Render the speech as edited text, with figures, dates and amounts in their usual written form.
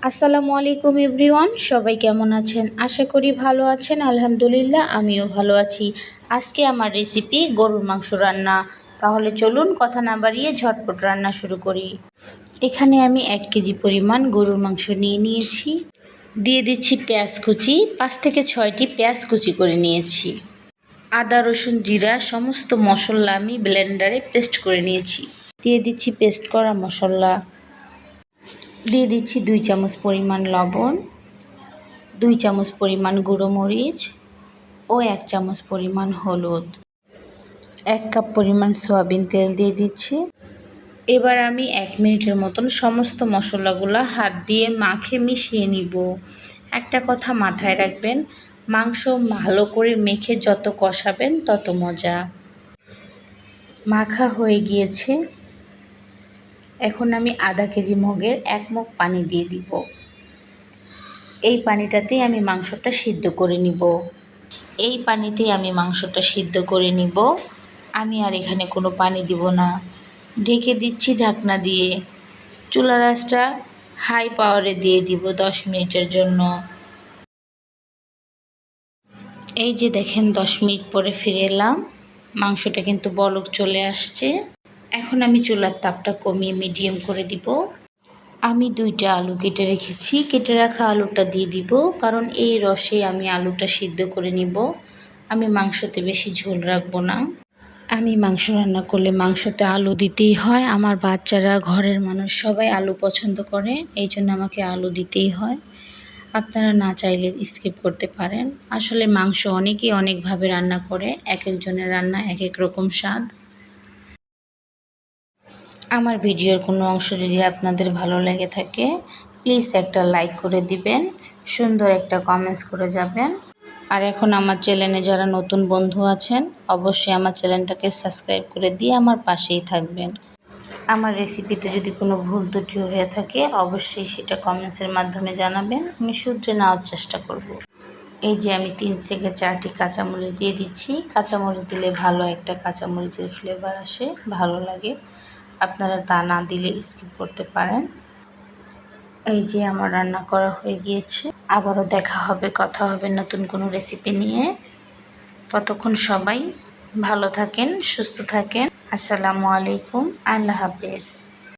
আসসালামু আলাইকুম এভরিওয়ান, সবাই কেমন আছেন? আশা করি ভালো আছেন। আলহামদুলিল্লাহ আমিও ভালো আছি। আজকে আমার রেসিপি গরুর মাংস রান্না। তাহলে চলুন কথা না বাড়িয়ে ঝটপট রান্না শুরু করি। এখানে আমি 1 কেজি পরিমাণ গরুর মাংস নিয়ে নিয়েছি। দিয়ে দিচ্ছি পেঁয়াজ কুচি, 5 থেকে 6টি পেঁয়াজ কুচি করে নিয়েছি। আদা রসুন জিরা সমস্ত মশলা আমি ব্লেন্ডারে পেস্ট করে নিয়েছি। দিয়ে দিচ্ছি পেস্ট করা মশলা। দিয়ে দিচ্ছি 2 চামচ পরিমাণ লবণ, 2 চামচ পরিমাণ গুঁড়ো মরিচ ও 1 চামচ পরিমাণ হলুদ, 1 কাপ পরিমাণ সয়াবিন তেল দিয়ে দিচ্ছি। এবার আমি 1 মিনিটের মতন সমস্ত মশলাগুলো হাত দিয়ে মাখে মিশিয়ে নিব। একটা কথা মাথায় রাখবেন, মাংস ভালো করে মেখে যত কষাবেন তত মজা। মাখা হয়ে গিয়েছে। এখন আমি আধা কেজি মগের 1 মগ পানি দিয়ে দিব। এই পানিটাতেই আমি মাংসটা সিদ্ধ করে নিব। আমি আর এখানে কোনো পানি দিব না। ঢেকে দিচ্ছি ঢাকনা দিয়ে। চুলার আঁচটা হাই পাওয়ারে দিয়ে দিব 10 মিনিটের জন্য। এই যে দেখেন 10 মিনিট পরে ফিরে এলাম। মাংসটা কিন্তু বলক চলে আসছে। এখন আমি চুলার তাপটা কমিয়ে মিডিয়াম করে দিব। আমি 2টা আলু কেটে রেখেছি। কেটে রাখা আলুটা দিয়ে দিব, কারণ এই রসে আমি আলুটা সিদ্ধ করে নিব। আমি মাংসতে বেশি ঝোল রাখবো না। আমি মাংস রান্না করলে মাংসতে আলু দিতেই হয়। আমার বাচ্চারা, ঘরের মানুষ সবাই আলু পছন্দ করে, এই জন্য আমাকে আলু দিতেই হয়। আপনারা না চাইলে স্কিপ করতে পারেন। আসলে মাংস অনেকেই অনেকভাবে রান্না করে, এক একজনের রান্না এক এক রকম স্বাদ। আমার ভিডিওর কোনো অংশ যদি আপনাদের ভালো লেগে থাকে, প্লিজ একটা লাইক করে দিবেন, সুন্দর একটা কমেন্টস করে যাবেন। আর এখন আমার চ্যানেলে যারা নতুন বন্ধু আছেন, অবশ্যই আমার চ্যানেলটাকে সাবস্ক্রাইব করে দিয়ে আমার পাশেই থাকবেন। আমার রেসিপিতে যদি কোনো ভুল ত্রুটি হয়ে থাকে, অবশ্যই সেটা কমেন্টসের মাধ্যমে জানাবেন, আমি শুধরে নেওয়ার চেষ্টা করব। এই যে আমি 3 থেকে 4টি কাঁচামরিচ দিয়ে দিচ্ছি। কাঁচামরিচ দিলে ভালো একটা কাঁচামরিচের ফ্লেভার আসে, ভালো লাগে। আপনারা তা না দিলে স্কিপ করতে পারেন। এই যে আমার রান্না করা হয়ে গিয়েছে। আবারও দেখা হবে, কথা হবে নতুন কোনো রেসিপি নিয়ে। ততক্ষণ সবাই ভালো থাকেন, সুস্থ থাকেন। আসসালামু আলাইকুম, আল্লাহ হাফেজ।